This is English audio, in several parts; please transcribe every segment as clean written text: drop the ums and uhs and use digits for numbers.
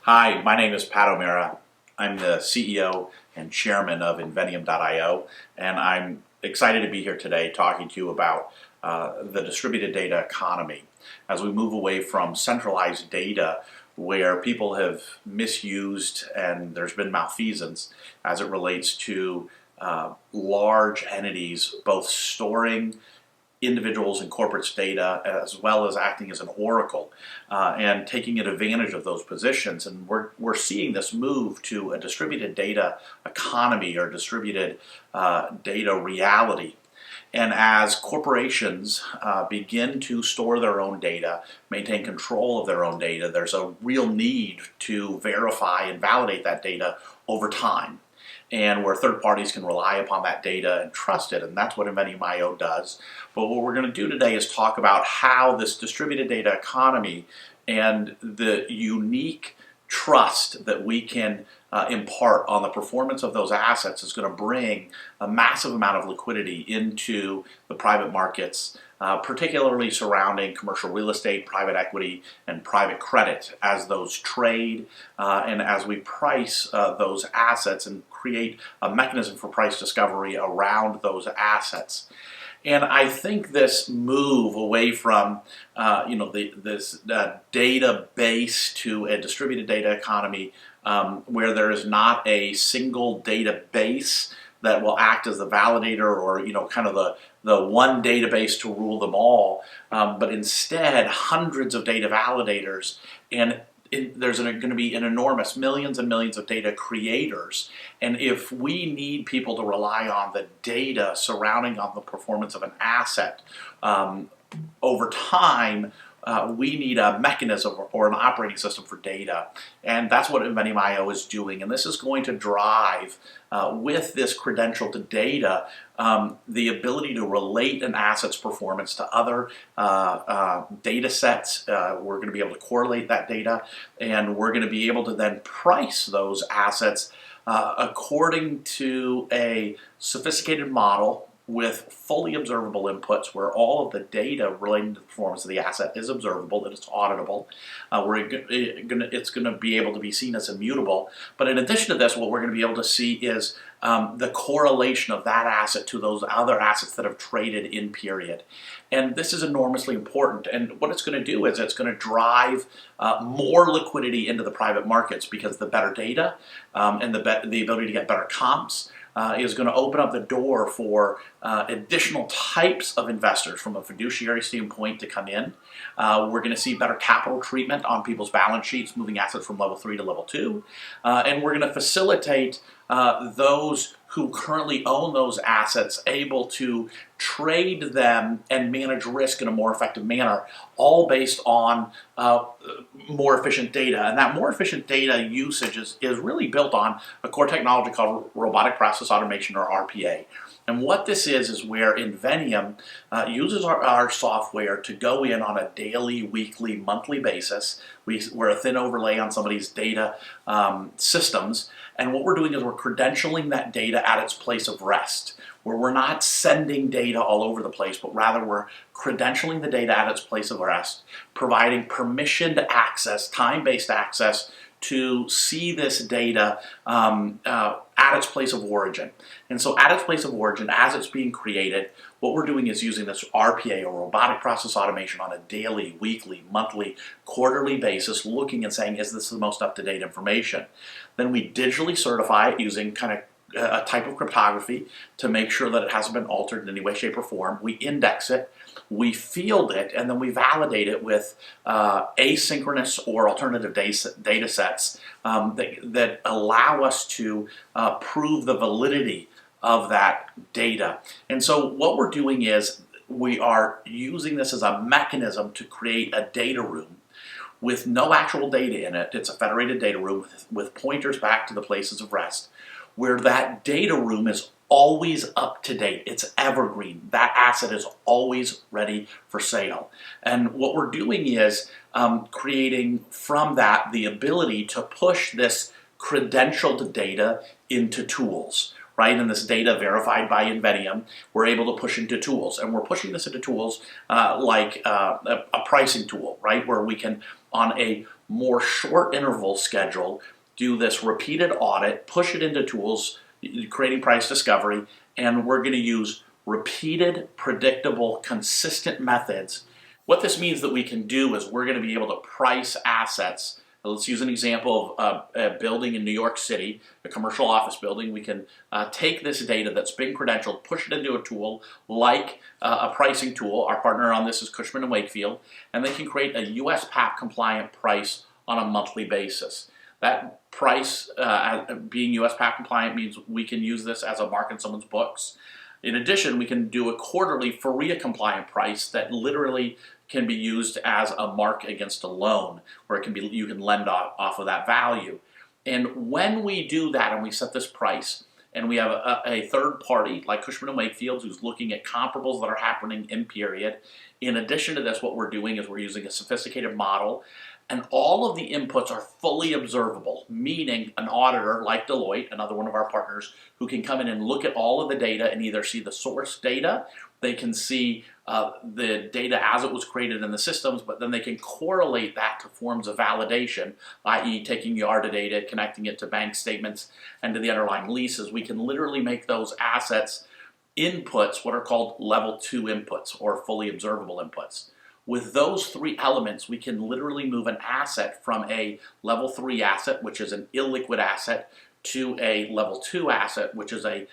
Hi, my name is Pat O'Meara. I'm the CEO and chairman of Inveniam.io, and I'm excited to be here today talking to you about the distributed data economy as we move away from centralized data where people have misused and there's been malfeasance as it relates to large entities both storing individuals and corporates' data as well as acting as an oracle and taking advantage of those positions. And we're seeing this move to a distributed data economy or distributed data reality. And as corporations begin to store their own data, maintain control of their own data, there's a real need to verify and validate that data over time, and where third parties can rely upon that data and trust it, and that's what Inveniam.io does. But what we're going to do today is talk about how this distributed data economy and the unique trust that we can impart on the performance of those assets is going to bring a massive amount of liquidity into the private markets, particularly surrounding commercial real estate, private equity, and private credit as those trade and as we price those assets and create a mechanism for price discovery around those assets. And I think this move away from this database to a distributed data economy where there is not a single database that will act as the validator or kind of the one database to rule them all, but instead hundreds of data validators, and there's going to be an enormous millions and millions of data creators. And if we need people to rely on the data surrounding on the performance of an asset over time, we need a mechanism or an operating system for data. And that's what Inveniam.io is doing. And this is going to drive, with this credential to data, the ability to relate an asset's performance to other data sets. We're going to be able to correlate that data, and we're going to be able to then price those assets according to a sophisticated model with fully observable inputs where all of the data relating to the performance of the asset is observable, it is auditable. It's going to be able to be seen as immutable. But in addition to this, what we're going to be able to see is the correlation of that asset to those other assets that have traded in period. And this is enormously important. And what it's going to do is it's going to drive more liquidity into the private markets, because the better data and the ability to get better comps is going to open up the door for additional types of investors from a fiduciary standpoint to come in. We're going to see better capital treatment on people's balance sheets, moving assets from level 3 to level 2. And we're going to facilitate those who currently own those assets able to trade them and manage risk in a more effective manner, all based on more efficient data. And that more efficient data usage is really built on a core technology called robotic process automation, or RPA. And what this is where Inveniam uses our software to go in on a daily, weekly, monthly basis. We're a thin overlay on somebody's data systems. And what we're doing is we're credentialing that data at its place of rest, where we're not sending data all over the place, but rather we're credentialing the data at its place of rest, providing permissioned access, time-based access to see this data at its place of origin. And so at its place of origin, as it's being created, what we're doing is using this RPA, or robotic process automation, on a daily, weekly, monthly, quarterly basis, looking and saying, is this the most up-to-date information? Then we digitally certify it using kind of a type of cryptography to make sure that it hasn't been altered in any way, shape, or form. We index it, we field it, and then we validate it with asynchronous or alternative data sets that allow us to prove the validity of that data. And so what we're doing is we are using this as a mechanism to create a data room with no actual data in it. It's a federated data room with pointers back to the places of rest, where that data room is always up to date. It's evergreen. That asset is always ready for sale. And what we're doing is creating from that the ability to push this credentialed data into tools, right? And this data verified by Inveniam, we're able to push into tools. And we're pushing this into tools like a pricing tool, right? Where we can, on a more short interval schedule, do this repeated audit, push it into tools, creating price discovery, and we're going to use repeated, predictable, consistent methods. What this means that we can do is we're going to be able to price assets. Let's use an example of a building in New York City, a commercial office building. We can take this data that's been credentialed, push it into a tool like a pricing tool. Our partner on this is Cushman & Wakefield, and they can create a USPAP compliant price on a monthly basis. That price, being USPAP compliant, means we can use this as a mark in someone's books. In addition, we can do a quarterly FOREA compliant price that literally can be used as a mark against a loan, where it can be, you can lend off of that value. And when we do that and we set this price, and we have a third party like Cushman & Wakefield who's looking at comparables that are happening in period. In addition to this, what we're doing is we're using a sophisticated model, and all of the inputs are fully observable, meaning an auditor like Deloitte, another one of our partners, who can come in and look at all of the data and either see the source data, they can see the data as it was created in the systems, but then they can correlate that to forms of validation, i.e. taking YARDA data, connecting it to bank statements and to the underlying leases. We can literally make those assets inputs what are called level 2 inputs or fully observable inputs. With those three elements, we can literally move an asset from a level 3 asset, which is an illiquid asset, to a level 2 asset, which is a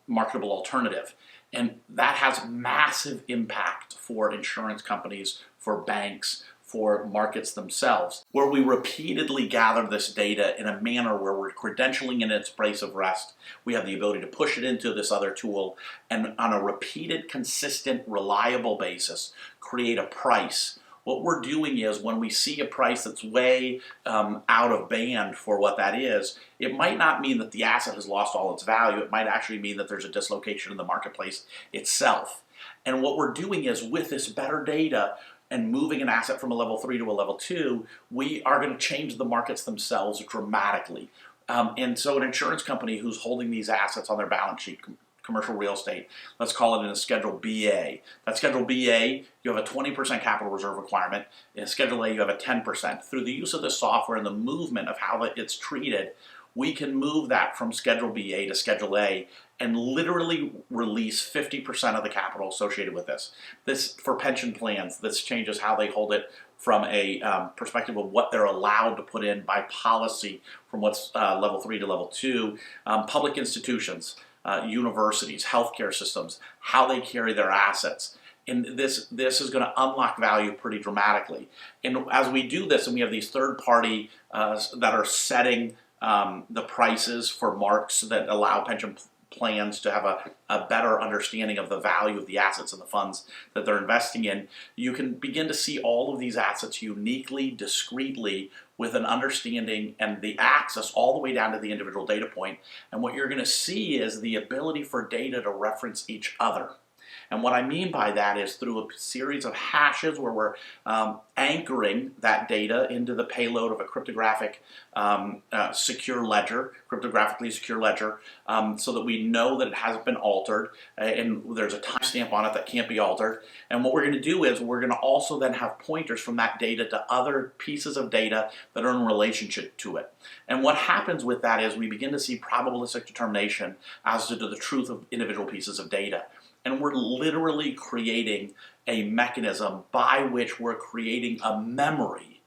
marketable alternative. And that has massive impact for insurance companies, for banks, for markets themselves, where we repeatedly gather this data in a manner where we're credentialing in its place of rest. We have the ability to push it into this other tool and on a repeated, consistent, reliable basis, create a price. What we're doing is when we see a price that's way out of band for what that is, it might not mean that the asset has lost all its value. It might actually mean that there's a dislocation in the marketplace itself. And what we're doing is with this better data and moving an asset from a level 3 to a level 2, we are going to change the markets themselves dramatically. And so an insurance company who's holding these assets on their balance sheet, commercial real estate, let's call it in a Schedule BA. That Schedule BA, you have a 20% capital reserve requirement. In Schedule A, you have a 10%. Through the use of the software and the movement of how it's treated, we can move that from Schedule BA to Schedule A and literally release 50% of the capital associated with this. This, for pension plans, this changes how they hold it from a perspective of what they're allowed to put in by policy from what's level 3 to level 2. Public institutions, universities, healthcare systems, how they carry their assets. And this is going to unlock value pretty dramatically. And as we do this, and we have these third party that are setting the prices for marks that allow pension plans to have a better understanding of the value of the assets and the funds that they're investing in, you can begin to see all of these assets uniquely, discreetly, with an understanding and the access all the way down to the individual data point. And what you're going to see is the ability for data to reference each other. And what I mean by that is through a series of hashes where we're anchoring that data into the payload of a cryptographic secure ledger, cryptographically secure ledger, so that we know that it hasn't been altered, and there's a timestamp on it that can't be altered. And what we're going to do is we're going to also then have pointers from that data to other pieces of data that are in relationship to it. And what happens with that is we begin to see probabilistic determination as to the truth of individual pieces of data. And we're literally creating a mechanism by which we're creating a memory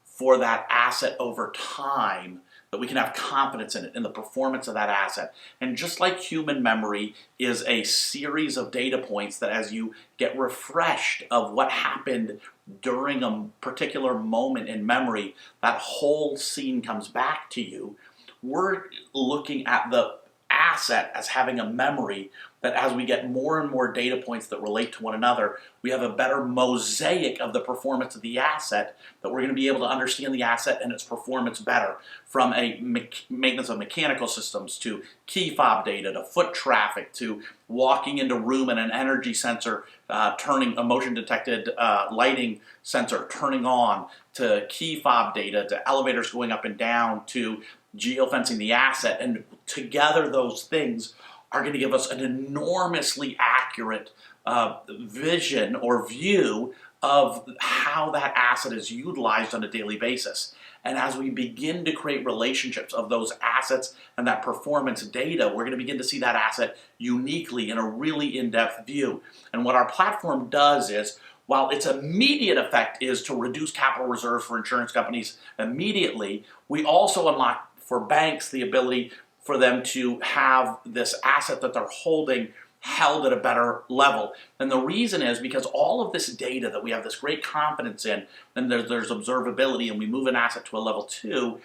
for that asset over time, that we can have confidence in it, in the performance of that asset. And just like human memory is a series of data points that as you get refreshed of what happened during a particular moment in memory, that whole scene comes back to you, we're looking at the asset as having a memory that as we get more and more data points that relate to one another, we have a better mosaic of the performance of the asset, that we're going to be able to understand the asset and its performance better, from a maintenance of mechanical systems to key fob data to foot traffic to walking into room and an energy sensor turning, a motion detected lighting sensor turning on, to key fob data to elevators going up and down to geofencing the asset. And together those things are going to give us an enormously accurate vision or view of how that asset is utilized on a daily basis. And as we begin to create relationships of those assets and that performance data, we're going to begin to see that asset uniquely in a really in-depth view. And what our platform does is, while its immediate effect is to reduce capital reserves for insurance companies immediately, we also unlock for banks the ability for them to have this asset that they're holding held at a better level. And the reason is because all of this data that we have this great confidence in, and there's observability, and we move an asset to a level 2,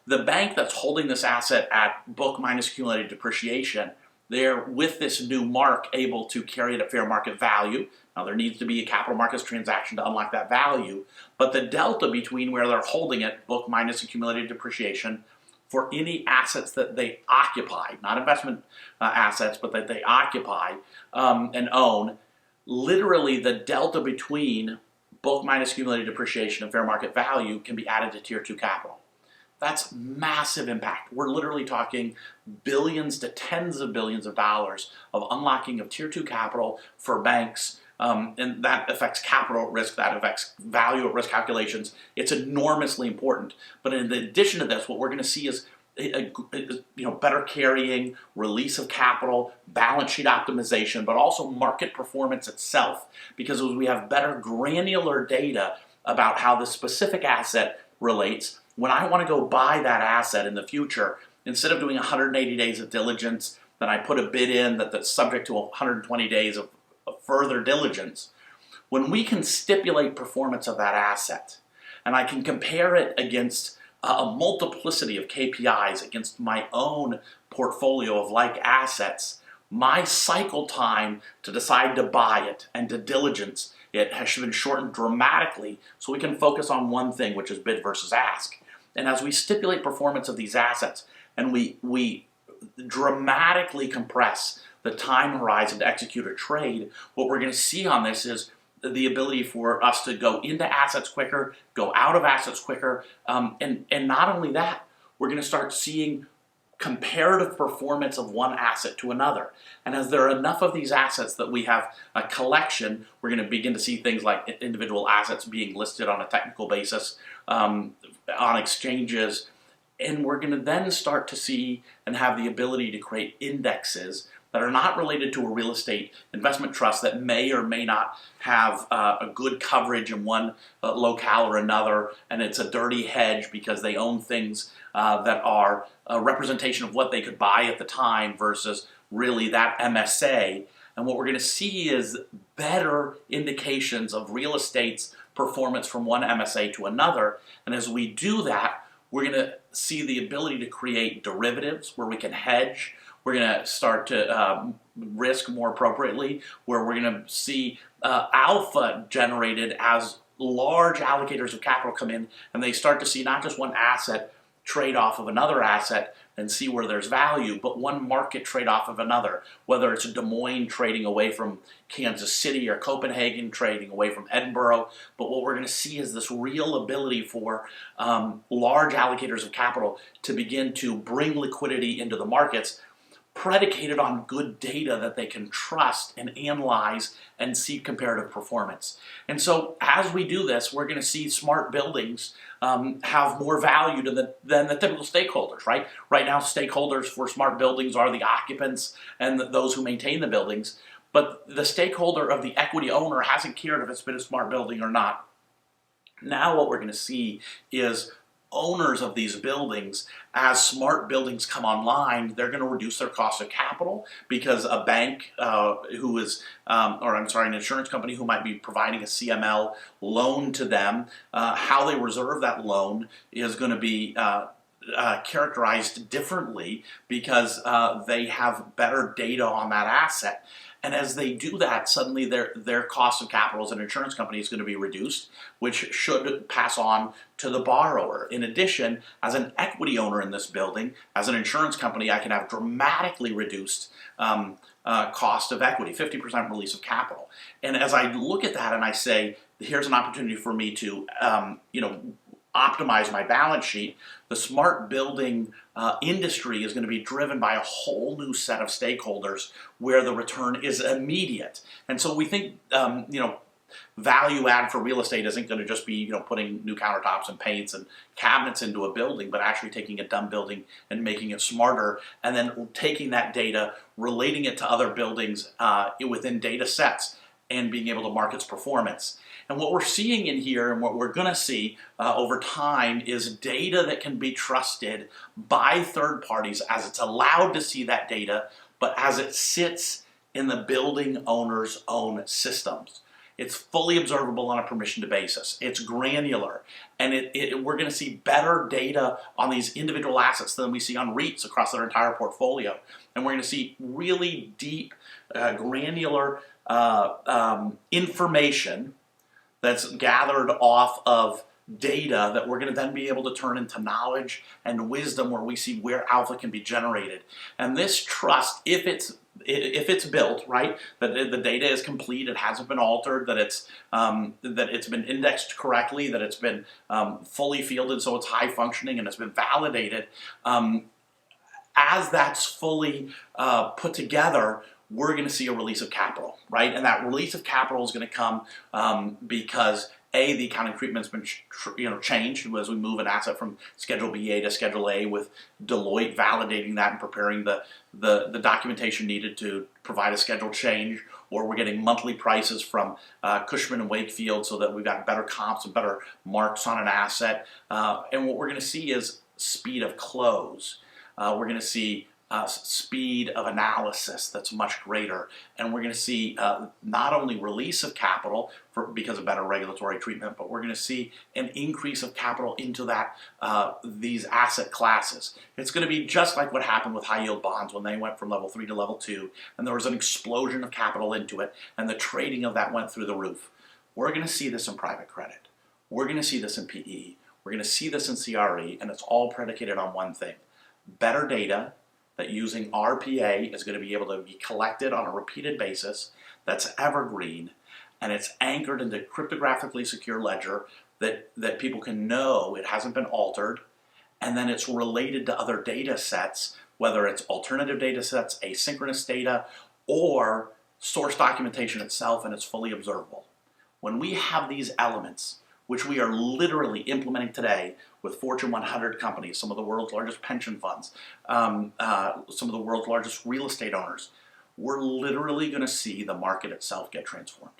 the bank that's holding this asset at book minus accumulated depreciation, they're, with this new mark, able to carry it at fair market value. Now, there needs to be a capital markets transaction to unlock that value, but the delta between where they're holding it, book minus accumulated depreciation, for any assets that they occupy, not investment assets, but that they occupy and own, literally the delta between book minus accumulated depreciation and fair market value can be added to Tier 2 capital. That's massive impact. We're literally talking billions to tens of billions of dollars of unlocking of Tier 2 capital for banks. And that affects capital at risk, that affects value at risk calculations. It's enormously important. But in addition to this, what we're going to see is better carrying, release of capital, balance sheet optimization, but also market performance itself. Because as we have better granular data about how the specific asset relates, when I want to go buy that asset in the future, instead of doing 180 days of diligence, then I put a bid in that's subject to 120 days of further diligence. When we can stipulate performance of that asset, and I can compare it against a multiplicity of KPIs against my own portfolio of like assets, my cycle time to decide to buy it and to diligence it has been shortened dramatically, so we can focus on one thing, which is bid versus ask. And as we stipulate performance of these assets, and we dramatically compress the time horizon to execute a trade, what we're going to see on this is the ability for us to go into assets quicker, go out of assets quicker, and not only that, we're going to start seeing comparative performance of one asset to another. And as there are enough of these assets that we have a collection, we're going to begin to see things like individual assets being listed on a technical basis on exchanges. And we're going to then start to see and have the ability to create indexes that are not related to a real estate investment trust that may or may not have a good coverage in one locale or another, and it's a dirty hedge because they own things that are a representation of what they could buy at the time versus really that MSA. And what we're going to see is better indications of real estate's performance from one MSA to another. And as we do that, we're going to see the ability to create derivatives where we can hedge. We're going to start to risk more appropriately, where we're going to see alpha generated as large allocators of capital come in and they start to see not just one asset trade off of another asset and see where there's value, but one market trade off of another, whether it's Des Moines trading away from Kansas City or Copenhagen trading away from Edinburgh. But what we're going to see is this real ability for large allocators of capital to begin to bring liquidity into the markets, predicated on good data that they can trust and analyze and see comparative performance. And so as we do this, we're going to see smart buildings have more value than the typical stakeholders, right? Right now, stakeholders for smart buildings are the occupants and those who maintain the buildings, but the stakeholder of the equity owner hasn't cared if it's been a smart building or not. Now what we're going to see is owners of these buildings, as smart buildings come online, they're going to reduce their cost of capital because a bank who is, an insurance company who might be providing a CML loan to them, how they reserve that loan is going to be characterized differently because they have better data on that asset. And as they do that, suddenly their cost of capital as an insurance company is going to be reduced, which should pass on to the borrower. In addition, as an equity owner in this building, as an insurance company, I can have dramatically reduced cost of equity, 50% release of capital. And as I look at that and I say, here's an opportunity for me to, optimize my balance sheet, the smart building industry is going to be driven by a whole new set of stakeholders where the return is immediate. And so we think, value add for real estate isn't going to just be, putting new countertops and paints and cabinets into a building, but actually taking a dumb building and making it smarter, and then taking that data, relating it to other buildings within data sets, and being able to mark its performance. And what we're seeing in here, and what we're going to see over time, is data that can be trusted by third parties as it's allowed to see that data, but as it sits in the building owner's own systems. It's fully observable on a permissioned basis. It's granular, and we're going to see better data on these individual assets than we see on REITs across their entire portfolio. And we're going to see really deep, granular information that's gathered off of data that we're going to then be able to turn into knowledge and wisdom, where we see where alpha can be generated. And this trust, if it's built right, that the data is complete, it hasn't been altered, that it's been indexed correctly, that it's been fully fielded, so it's high functioning, and it's been validated. As that's fully put together, we're going to see a release of capital, right? And that release of capital is going to come because the accounting treatment's been changed as we move an asset from Schedule BA to Schedule A, with Deloitte validating that and preparing the documentation needed to provide a schedule change. Or we're getting monthly prices from Cushman and Wakefield, so that we've got better comps and better marks on an asset. And what we're going to see is speed of close. We're going to see speed of analysis that's much greater, and we're going to see not only release of capital because of better regulatory treatment, but we're going to see an increase of capital into these asset classes. It's going to be just like what happened with high yield bonds when they went from level 3 to level 2, and there was an explosion of capital into it, and the trading of that went through the roof. We're going to see this in private credit. We're going to see this in PE. We're going to see this in CRE, and it's all predicated on one thing: better data that using RPA is going to be able to be collected on a repeated basis, that's evergreen, and it's anchored into cryptographically secure ledger that people can know it hasn't been altered, and then it's related to other data sets, whether it's alternative data sets, asynchronous data, or source documentation itself, and it's fully observable. When we have these elements, which we are literally implementing today with Fortune 100 companies, some of the world's largest pension funds, some of the world's largest real estate owners, we're literally going to see the market itself get transformed.